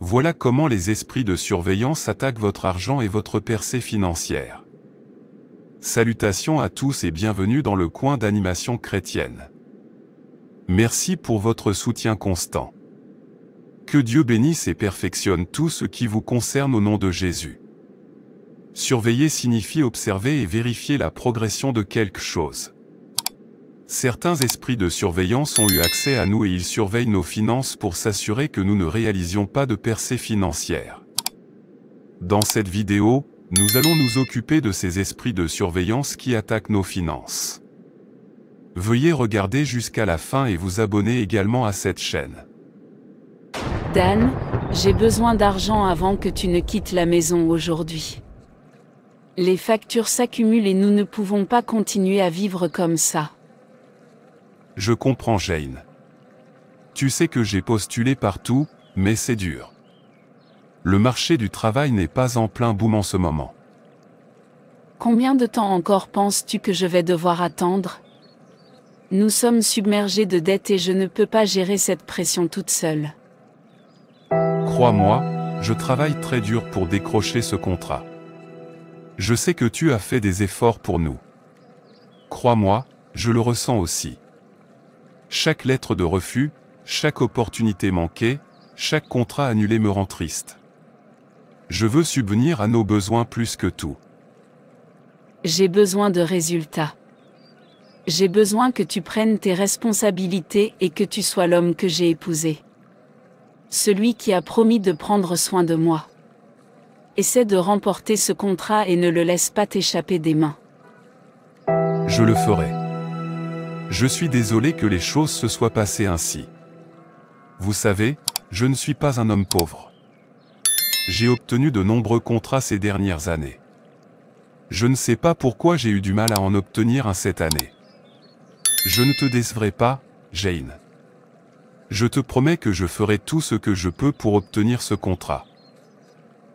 Voilà comment les esprits de surveillance attaquent votre argent et votre percée financière. Salutations à tous et bienvenue dans le coin d'animation chrétienne. Merci pour votre soutien constant. Que Dieu bénisse et perfectionne tout ce qui vous concerne au nom de Jésus. Surveiller signifie observer et vérifier la progression de quelque chose. Certains esprits de surveillance ont eu accès à nous et ils surveillent nos finances pour s'assurer que nous ne réalisions pas de percée financière. Dans cette vidéo, nous allons nous occuper de ces esprits de surveillance qui attaquent nos finances. Veuillez regarder jusqu'à la fin et vous abonner également à cette chaîne. Dan, j'ai besoin d'argent avant que tu ne quittes la maison aujourd'hui. Les factures s'accumulent et nous ne pouvons pas continuer à vivre comme ça. Je comprends Jane. Tu sais que j'ai postulé partout, mais c'est dur. Le marché du travail n'est pas en plein boom en ce moment. Combien de temps encore penses-tu que je vais devoir attendre? Nous sommes submergés de dettes et je ne peux pas gérer cette pression toute seule. Crois-moi, je travaille très dur pour décrocher ce contrat. Je sais que tu as fait des efforts pour nous. Crois-moi, je le ressens aussi. Chaque lettre de refus, chaque opportunité manquée, chaque contrat annulé me rend triste. Je veux subvenir à nos besoins plus que tout. J'ai besoin de résultats. J'ai besoin que tu prennes tes responsabilités et que tu sois l'homme que j'ai épousé. Celui qui a promis de prendre soin de moi. Essaie de remporter ce contrat et ne le laisse pas t'échapper des mains. Je le ferai. Je suis désolé que les choses se soient passées ainsi. Vous savez, je ne suis pas un homme pauvre. J'ai obtenu de nombreux contrats ces dernières années. Je ne sais pas pourquoi j'ai eu du mal à en obtenir un cette année. Je ne te décevrai pas, Jane. Je te promets que je ferai tout ce que je peux pour obtenir ce contrat.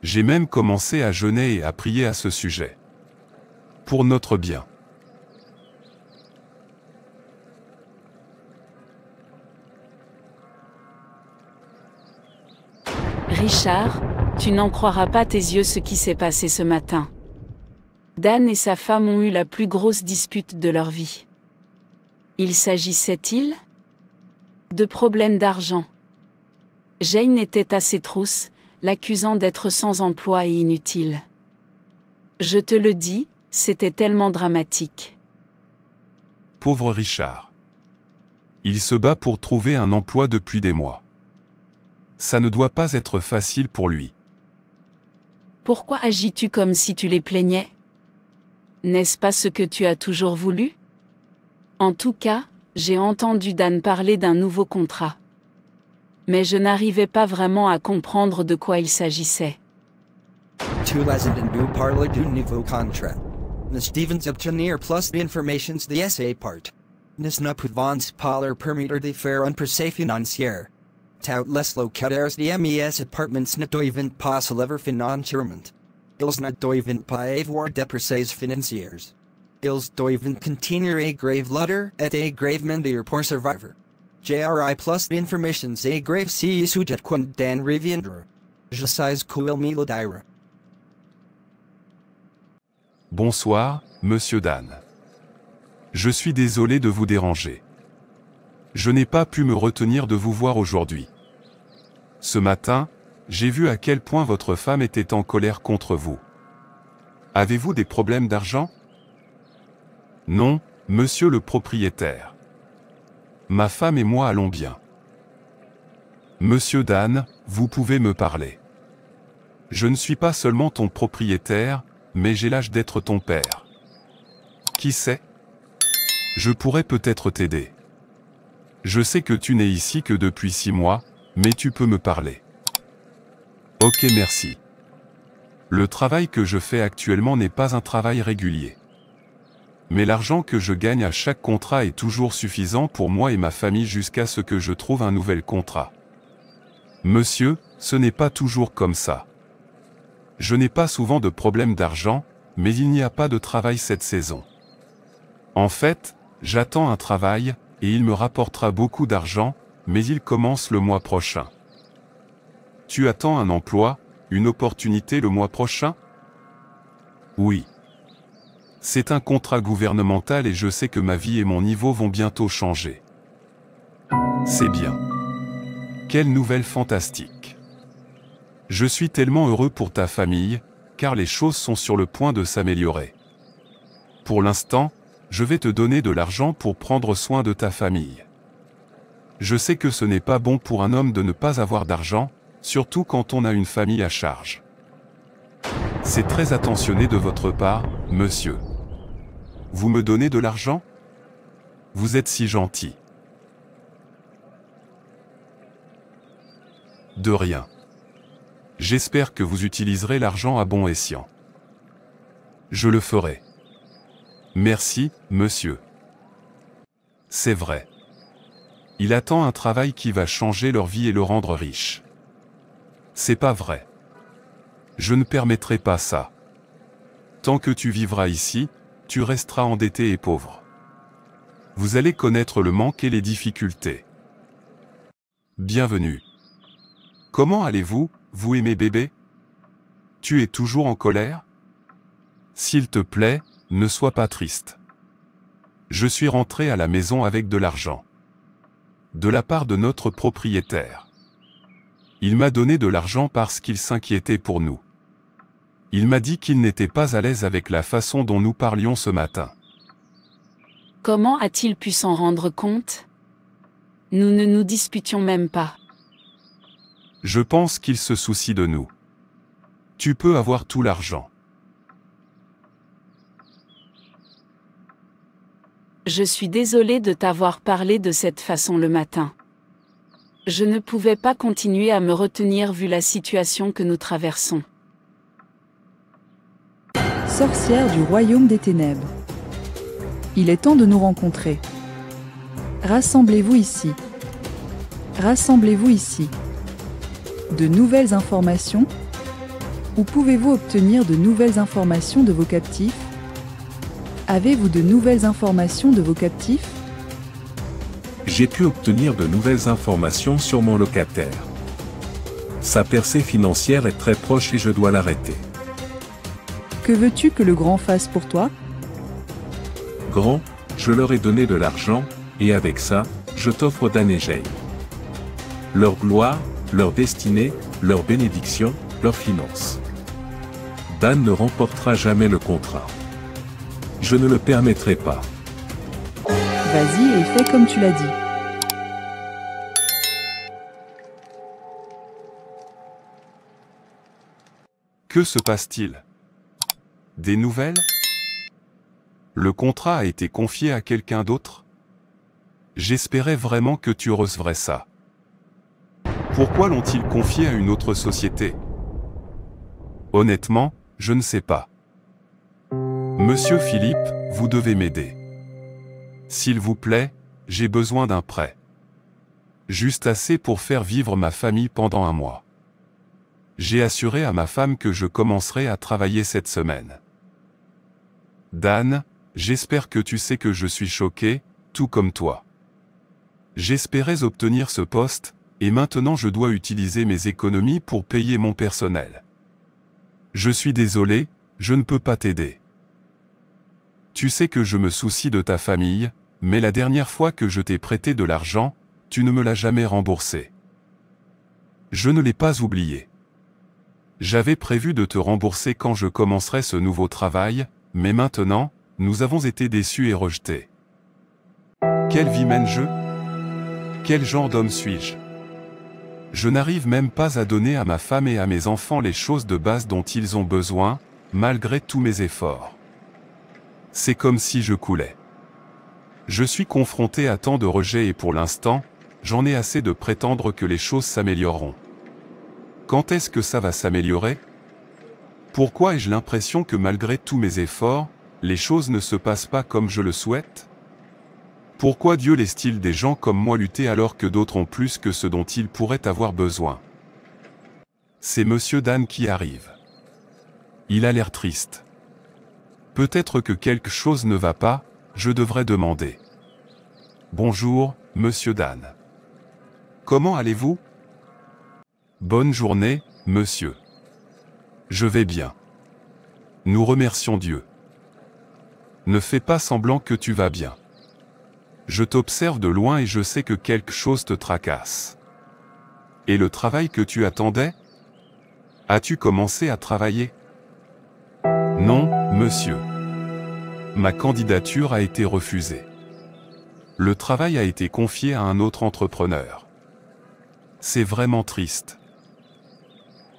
J'ai même commencé à jeûner et à prier à ce sujet. Pour notre bien. Richard, tu n'en croiras pas tes yeux ce qui s'est passé ce matin. Dan et sa femme ont eu la plus grosse dispute de leur vie. Il s'agissait-il de problèmes d'argent? Jane était à ses trousses, l'accusant d'être sans emploi et inutile. Je te le dis, c'était tellement dramatique. Pauvre Richard. Il se bat pour trouver un emploi depuis des mois. Ça ne doit pas être facile pour lui. Pourquoi agis-tu comme si tu les plaignais? N'est-ce pas ce que tu as toujours voulu? En tout cas, j'ai entendu Dan parler d'un nouveau contrat. Mais je n'arrivais pas vraiment à comprendre de quoi il s'agissait. Tu as entendu parler du nouveau contrat. Nous devons obtenir plus d'informations de cette part. Nous ne pouvons pas leur permettre de faire un procès financier. Toutes les locataires de mes appartements ne doivent pas se lever financièrement. Ils ne doivent pas avoir de procès financiers. Ils doivent continuer à grave letter et à grave mentir pour survivre. J'aurai plus d'informations et grave si sujet quand Dan reviendra. Je sais qu'il me le dira. Bonsoir, Monsieur Dan. Je suis désolé de vous déranger. Je n'ai pas pu me retenir de vous voir aujourd'hui. Ce matin, j'ai vu à quel point votre femme était en colère contre vous. Avez-vous des problèmes d'argent? Non, monsieur le propriétaire. Ma femme et moi allons bien. Monsieur Dan, vous pouvez me parler. Je ne suis pas seulement ton propriétaire, mais j'ai l'âge d'être ton père. Qui sait? Je pourrais peut-être t'aider. Je sais que tu n'es ici que depuis 6 mois, mais tu peux me parler. Ok, merci. Le travail que je fais actuellement n'est pas un travail régulier. Mais l'argent que je gagne à chaque contrat est toujours suffisant pour moi et ma famille jusqu'à ce que je trouve un nouvel contrat. Monsieur, ce n'est pas toujours comme ça. Je n'ai pas souvent de problème d'argent, mais il n'y a pas de travail cette saison. En fait, j'attends un travail, et il me rapportera beaucoup d'argent, mais il commence le mois prochain. Tu attends un emploi, une opportunité le mois prochain? Oui. C'est un contrat gouvernemental et je sais que ma vie et mon niveau vont bientôt changer. C'est bien. Quelle nouvelle fantastique. Je suis tellement heureux pour ta famille, car les choses sont sur le point de s'améliorer. Pour l'instant, je vais te donner de l'argent pour prendre soin de ta famille. Je sais que ce n'est pas bon pour un homme de ne pas avoir d'argent, surtout quand on a une famille à charge. C'est très attentionné de votre part, monsieur. Vous me donnez de l'argent? Vous êtes si gentil. De rien. J'espère que vous utiliserez l'argent à bon escient. Je le ferai. Merci, monsieur. C'est vrai. Il attend un travail qui va changer leur vie et le rendre riche. C'est pas vrai. Je ne permettrai pas ça. Tant que tu vivras ici, tu resteras endetté et pauvre. Vous allez connaître le manque et les difficultés. Bienvenue. Comment allez-vous, vous et mes bébés? Tu es toujours en colère? S'il te plaît, ne sois pas triste. Je suis rentré à la maison avec de l'argent. De la part de notre propriétaire. Il m'a donné de l'argent parce qu'il s'inquiétait pour nous. Il m'a dit qu'il n'était pas à l'aise avec la façon dont nous parlions ce matin. Comment a-t-il pu s'en rendre compte? Nous ne nous disputions même pas. Je pense qu'il se soucie de nous. Tu peux avoir tout l'argent. Je suis désolée de t'avoir parlé de cette façon le matin. Je ne pouvais pas continuer à me retenir vu la situation que nous traversons. Sorcière du royaume des ténèbres. Il est temps de nous rencontrer. Rassemblez-vous ici. Rassemblez-vous ici. De nouvelles informations? Où pouvez-vous obtenir de nouvelles informations de vos captifs? Avez-vous de nouvelles informations de vos captifs? J'ai pu obtenir de nouvelles informations sur mon locataire. Sa percée financière est très proche et je dois l'arrêter. Que veux-tu que le grand fasse pour toi? Grand, je leur ai donné de l'argent, et avec ça, je t'offre Dan et Jane. Leur gloire, leur destinée, leur bénédiction, leurs finances. Dan ne remportera jamais le contrat. Je ne le permettrai pas. Vas-y et fais comme tu l'as dit. Que se passe-t-il? Des nouvelles? Le contrat a été confié à quelqu'un d'autre? J'espérais vraiment que tu recevrais ça. Pourquoi l'ont-ils confié à une autre société? Honnêtement, je ne sais pas. Monsieur Philippe, vous devez m'aider. S'il vous plaît, j'ai besoin d'un prêt. Juste assez pour faire vivre ma famille pendant un mois. J'ai assuré à ma femme que je commencerai à travailler cette semaine. Dan, j'espère que tu sais que je suis choqué, tout comme toi. J'espérais obtenir ce poste, et maintenant je dois utiliser mes économies pour payer mon personnel. Je suis désolé, je ne peux pas t'aider. Tu sais que je me soucie de ta famille, mais la dernière fois que je t'ai prêté de l'argent, tu ne me l'as jamais remboursé. Je ne l'ai pas oublié. J'avais prévu de te rembourser quand je commencerai ce nouveau travail, mais maintenant, nous avons été déçus et rejetés. Quelle vie mène-je? Quel genre d'homme suis-je? Je n'arrive même pas à donner à ma femme et à mes enfants les choses de base dont ils ont besoin, malgré tous mes efforts. C'est comme si je coulais. Je suis confronté à tant de rejets et pour l'instant, j'en ai assez de prétendre que les choses s'amélioreront. Quand est-ce que ça va s'améliorer? Pourquoi ai-je l'impression que malgré tous mes efforts, les choses ne se passent pas comme je le souhaite? Pourquoi Dieu laisse-t-il des gens comme moi lutter alors que d'autres ont plus que ce dont ils pourraient avoir besoin? C'est Monsieur Dan qui arrive. Il a l'air triste. Peut-être que quelque chose ne va pas, je devrais demander. Bonjour, Monsieur Dan. Comment allez-vous? Bonne journée, monsieur. Je vais bien. Nous remercions Dieu. Ne fais pas semblant que tu vas bien. Je t'observe de loin et je sais que quelque chose te tracasse. Et le travail que tu attendais? As-tu commencé à travailler? Non, monsieur. Ma candidature a été refusée. Le travail a été confié à un autre entrepreneur. C'est vraiment triste.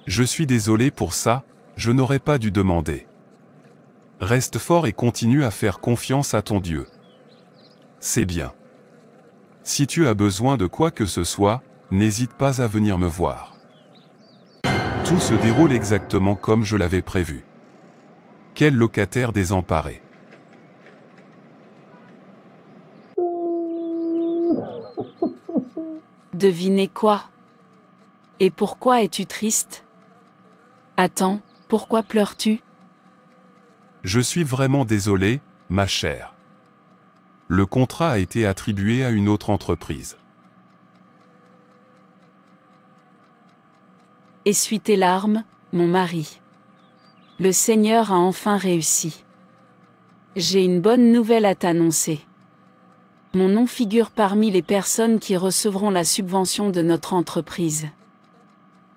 Je suis désolé pour ça, je n'aurais pas dû demander. Reste fort et continue à faire confiance à ton Dieu. C'est bien. Si tu as besoin de quoi que ce soit, n'hésite pas à venir me voir. Tout se déroule exactement comme je l'avais prévu. Quel locataire désemparé. Devinez quoi? Et pourquoi es-tu triste? Attends, pourquoi pleures-tu? Je suis vraiment désolé, ma chère. Le contrat a été attribué à une autre entreprise. Essuie tes larmes, mon mari. Le Seigneur a enfin réussi. J'ai une bonne nouvelle à t'annoncer. Mon nom figure parmi les personnes qui recevront la subvention de notre entreprise.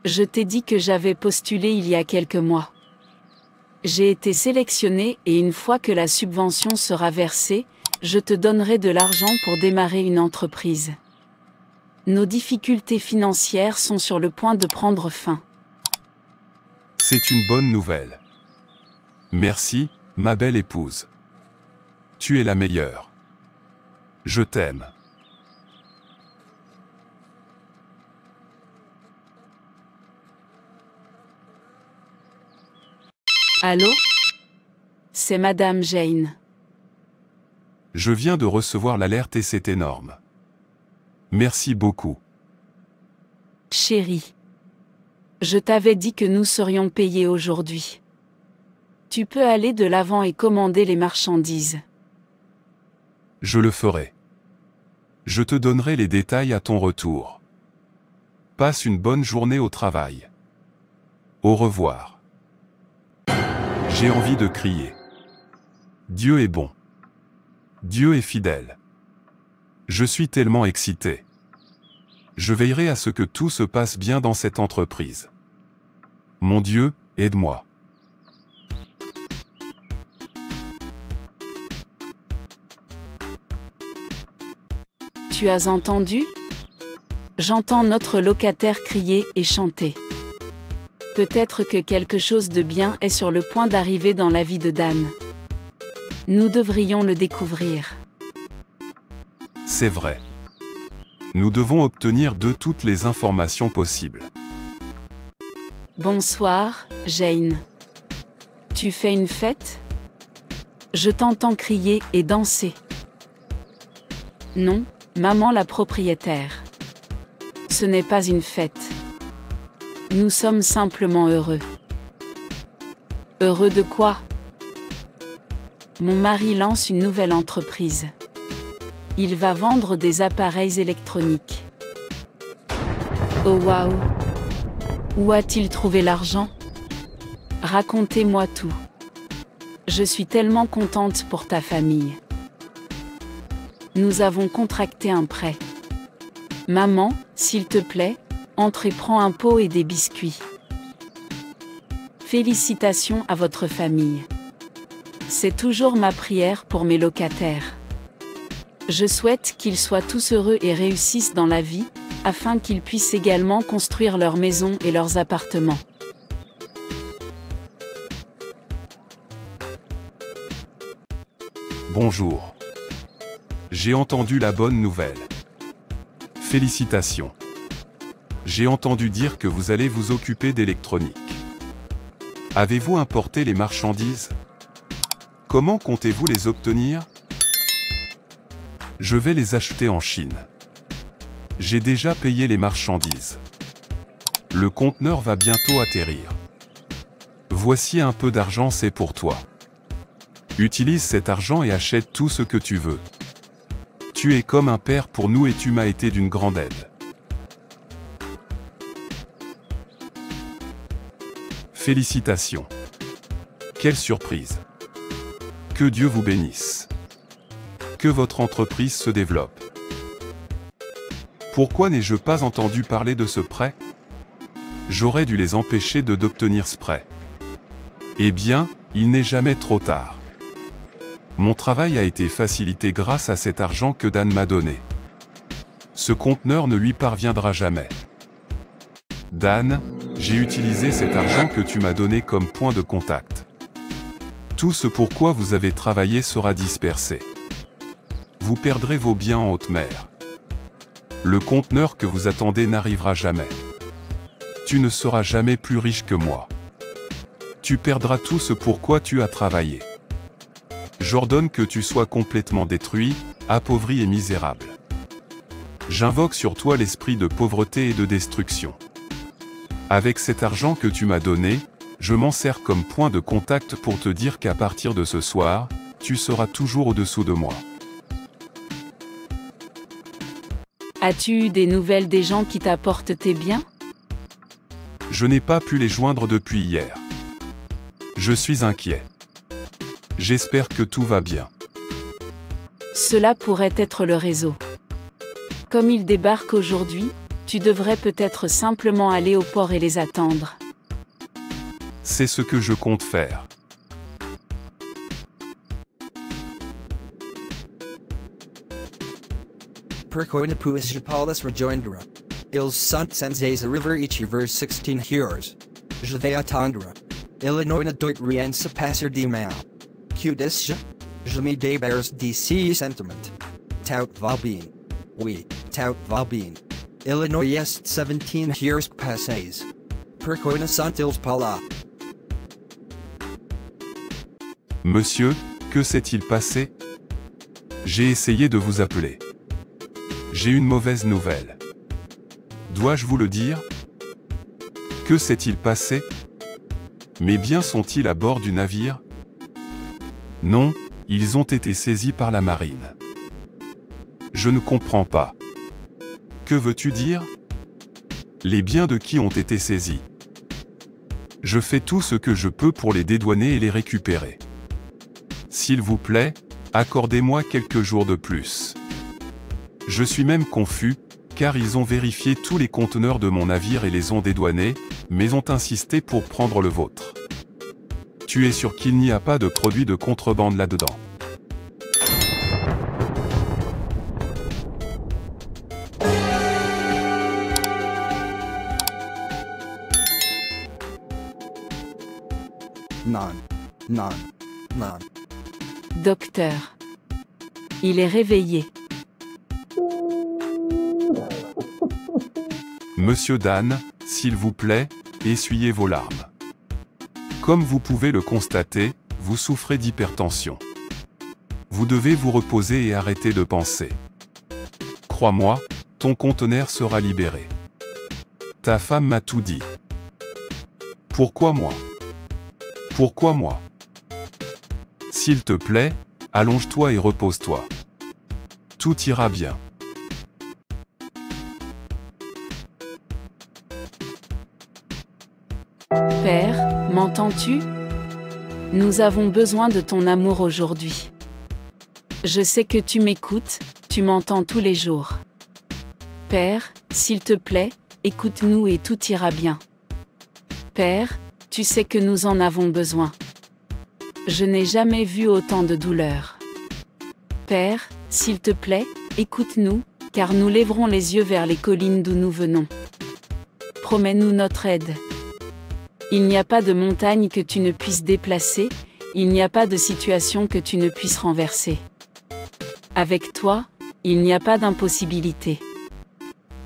Je t'ai dit que j'avais postulé il y a quelques mois. J'ai été sélectionné et une fois que la subvention sera versée, je te donnerai de l'argent pour démarrer une entreprise. Nos difficultés financières sont sur le point de prendre fin. C'est une bonne nouvelle. Merci, ma belle épouse. Tu es la meilleure. Je t'aime. Allô? C'est Madame Jane. Je viens de recevoir l'alerte et c'est énorme. Merci beaucoup. Chérie. Je t'avais dit que nous serions payés aujourd'hui. Tu peux aller de l'avant et commander les marchandises. Je le ferai. Je te donnerai les détails à ton retour. Passe une bonne journée au travail. Au revoir. J'ai envie de crier. Dieu est bon. Dieu est fidèle. Je suis tellement excité. Je veillerai à ce que tout se passe bien dans cette entreprise. Mon Dieu, aide-moi. Tu as entendu? J'entends notre locataire crier et chanter. Peut-être que quelque chose de bien est sur le point d'arriver dans la vie de Dan. Nous devrions le découvrir. C'est vrai. Nous devons obtenir de toutes les informations possibles. Bonsoir, Jane. Tu fais une fête? Je t'entends crier et danser. Non, maman la propriétaire. Ce n'est pas une fête. Nous sommes simplement heureux. Heureux de quoi? Mon mari lance une nouvelle entreprise. Il va vendre des appareils électroniques. Oh waouh! Où a-t-il trouvé l'argent? Racontez-moi tout. Je suis tellement contente pour ta famille. Nous avons contracté un prêt. Maman, s'il te plaît, entre et prends un pot et des biscuits. Félicitations à votre famille. C'est toujours ma prière pour mes locataires. Je souhaite qu'ils soient tous heureux et réussissent dans la vie, afin qu'ils puissent également construire leur maison et leurs appartements. Bonjour. J'ai entendu la bonne nouvelle. Félicitations. J'ai entendu dire que vous allez vous occuper d'électronique. Avez-vous importé les marchandises? Comment comptez-vous les obtenir? Je vais les acheter en Chine. J'ai déjà payé les marchandises. Le conteneur va bientôt atterrir. Voici un peu d'argent, c'est pour toi. Utilise cet argent et achète tout ce que tu veux. Tu es comme un père pour nous et tu m'as été d'une grande aide. Félicitations. Quelle surprise. Que Dieu vous bénisse. Que votre entreprise se développe. Pourquoi n'ai-je pas entendu parler de ce prêt? J'aurais dû les empêcher d'obtenir ce prêt. Eh bien, il n'est jamais trop tard. Mon travail a été facilité grâce à cet argent que Dan m'a donné. Ce conteneur ne lui parviendra jamais. Dan, j'ai utilisé cet argent que tu m'as donné comme point de contact. Tout ce pourquoi vous avez travaillé sera dispersé. Vous perdrez vos biens en haute mer. Le conteneur que vous attendez n'arrivera jamais. Tu ne seras jamais plus riche que moi. Tu perdras tout ce pourquoi tu as travaillé. J'ordonne que tu sois complètement détruit, appauvri et misérable. J'invoque sur toi l'esprit de pauvreté et de destruction. Avec cet argent que tu m'as donné, je m'en sers comme point de contact pour te dire qu'à partir de ce soir, tu seras toujours au-dessous de moi. As-tu eu des nouvelles des gens qui t'apportent tes biens? Je n'ai pas pu les joindre depuis hier. Je suis inquiet. J'espère que tout va bien. Cela pourrait être le réseau. Comme ils débarquent aujourd'hui, tu devrais peut-être simplement aller au port et les attendre. C'est ce que je compte faire. Percoinapuis Japalis rejoindra. Ils sont sensés a river each vers 16 heures. Je vais attendre. Illinois ne doit rien se passer demain. Qdisja. Je me débarrasse d'ici sentiment. Tout va bien. Oui, tout va bien. Illinois est 17 heures passées. Pourquoi ne sont-ils pas là? Monsieur, que s'est-il passé? J'ai essayé de vous appeler. J'ai une mauvaise nouvelle. Dois-je vous le dire? Que s'est-il passé? Mes biens sont-ils à bord du navire? Non, ils ont été saisis par la marine. Je ne comprends pas. Que veux-tu dire? Les biens de qui ont été saisis? Je fais tout ce que je peux pour les dédouaner et les récupérer. S'il vous plaît, accordez-moi quelques jours de plus. Je suis même confus, car ils ont vérifié tous les conteneurs de mon navire et les ont dédouanés, mais ont insisté pour prendre le vôtre. Tu es sûr qu'il n'y a pas de produits de contrebande là-dedans? Non. Non. Non. Docteur. Il est réveillé. Monsieur Dan, s'il vous plaît, essuyez vos larmes. Comme vous pouvez le constater, vous souffrez d'hypertension. Vous devez vous reposer et arrêter de penser. Crois-moi, ton conteneur sera libéré. Ta femme m'a tout dit. Pourquoi moi? Pourquoi moi? S'il te plaît, allonge-toi et repose-toi. Tout ira bien. Père, m'entends-tu? Nous avons besoin de ton amour aujourd'hui. Je sais que tu m'écoutes, tu m'entends tous les jours. Père, s'il te plaît, écoute-nous et tout ira bien. Père, tu sais que nous en avons besoin. Je n'ai jamais vu autant de douleur. Père, s'il te plaît, écoute-nous, car nous lèverons les yeux vers les collines d'où nous venons. Promets-nous notre aide. Il n'y a pas de montagne que tu ne puisses déplacer, il n'y a pas de situation que tu ne puisses renverser. Avec toi, il n'y a pas d'impossibilité.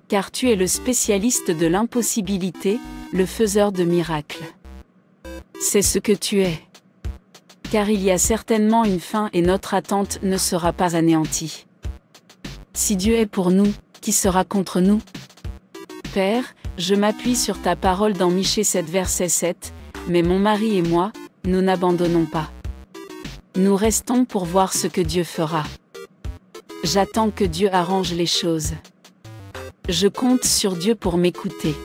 Car tu es le spécialiste de l'impossibilité, le faiseur de miracles. C'est ce que tu es. Car il y a certainement une fin et notre attente ne sera pas anéantie. Si Dieu est pour nous, qui sera contre nous? Père, je m'appuie sur ta parole dans Michée 7 verset 7, mais mon mari et moi, nous n'abandonnons pas. Nous restons pour voir ce que Dieu fera. J'attends que Dieu arrange les choses. Je compte sur Dieu pour m'écouter.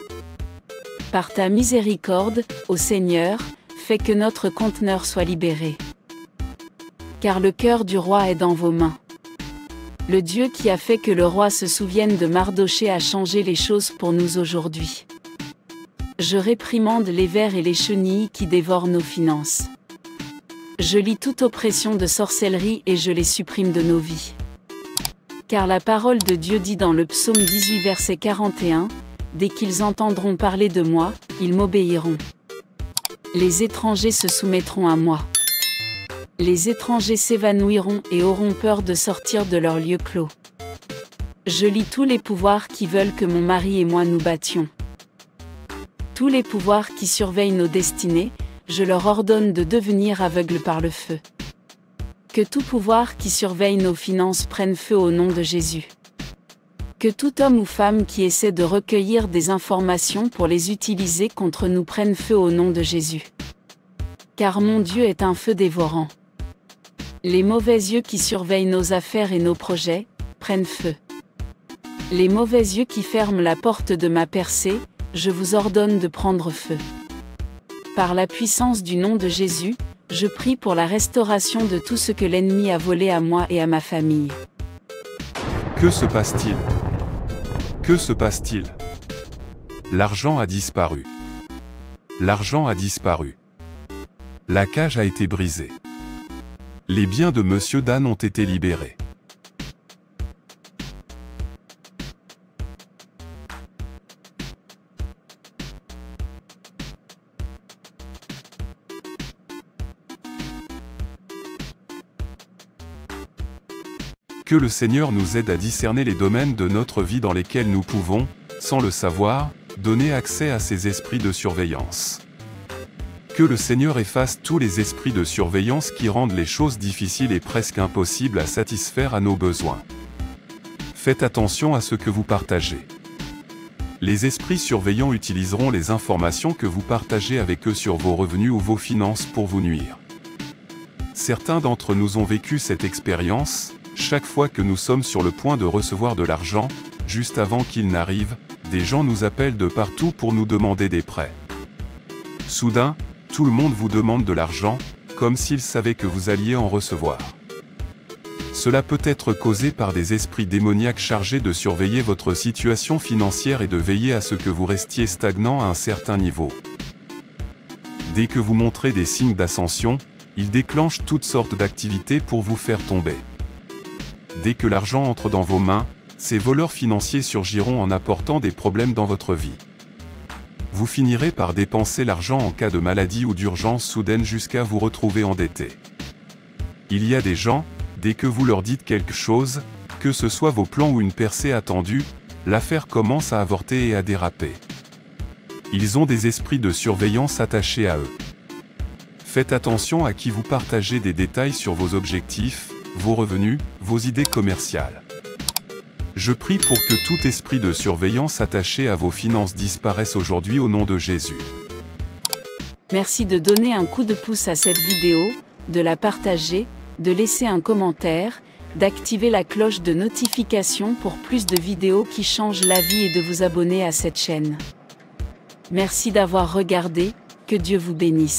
Par ta miséricorde, ô Seigneur, fais que notre conteneur soit libéré. Car le cœur du roi est dans vos mains. Le Dieu qui a fait que le roi se souvienne de Mardochée a changé les choses pour nous aujourd'hui. Je réprimande les vers et les chenilles qui dévorent nos finances. Je lis toute oppression de sorcellerie et je les supprime de nos vies. Car la parole de Dieu dit dans le psaume 18 verset 41, « Dès qu'ils entendront parler de moi, ils m'obéiront. Les étrangers se soumettront à moi. Les étrangers s'évanouiront et auront peur de sortir de leur lieu clos. » Je lis tous les pouvoirs qui veulent que mon mari et moi nous battions. Tous les pouvoirs qui surveillent nos destinées, je leur ordonne de devenir aveugles par le feu. Que tout pouvoir qui surveille nos finances prenne feu au nom de Jésus. Que tout homme ou femme qui essaie de recueillir des informations pour les utiliser contre nous prenne feu au nom de Jésus. Car mon Dieu est un feu dévorant. Les mauvais yeux qui surveillent nos affaires et nos projets, prennent feu. Les mauvais yeux qui ferment la porte de ma percée, je vous ordonne de prendre feu. Par la puissance du nom de Jésus, je prie pour la restauration de tout ce que l'ennemi a volé à moi et à ma famille. Que se passe-t-il? Que se passe-t-il? L'argent a disparu. L'argent a disparu. La cage a été brisée. Les biens de Monsieur Dan ont été libérés. Que le Seigneur nous aide à discerner les domaines de notre vie dans lesquels nous pouvons, sans le savoir, donner accès à ces esprits de surveillance. Que le Seigneur efface tous les esprits de surveillance qui rendent les choses difficiles et presque impossibles à satisfaire à nos besoins. Faites attention à ce que vous partagez. Les esprits surveillants utiliseront les informations que vous partagez avec eux sur vos revenus ou vos finances pour vous nuire. Certains d'entre nous ont vécu cette expérience. Chaque fois que nous sommes sur le point de recevoir de l'argent, juste avant qu'il n'arrive, des gens nous appellent de partout pour nous demander des prêts. Soudain, tout le monde vous demande de l'argent, comme s'ils savaient que vous alliez en recevoir. Cela peut être causé par des esprits démoniaques chargés de surveiller votre situation financière et de veiller à ce que vous restiez stagnant à un certain niveau. Dès que vous montrez des signes d'ascension, ils déclenchent toutes sortes d'activités pour vous faire tomber. Dès que l'argent entre dans vos mains, ces voleurs financiers surgiront en apportant des problèmes dans votre vie. Vous finirez par dépenser l'argent en cas de maladie ou d'urgence soudaine jusqu'à vous retrouver endetté. Il y a des gens, dès que vous leur dites quelque chose, que ce soit vos plans ou une percée attendue, l'affaire commence à avorter et à déraper. Ils ont des esprits de surveillance attachés à eux. Faites attention à qui vous partagez des détails sur vos objectifs, vos revenus, vos idées commerciales. Je prie pour que tout esprit de surveillance attaché à vos finances disparaisse aujourd'hui au nom de Jésus. Merci de donner un coup de pouce à cette vidéo, de la partager, de laisser un commentaire, d'activer la cloche de notification pour plus de vidéos qui changent la vie et de vous abonner à cette chaîne. Merci d'avoir regardé, que Dieu vous bénisse.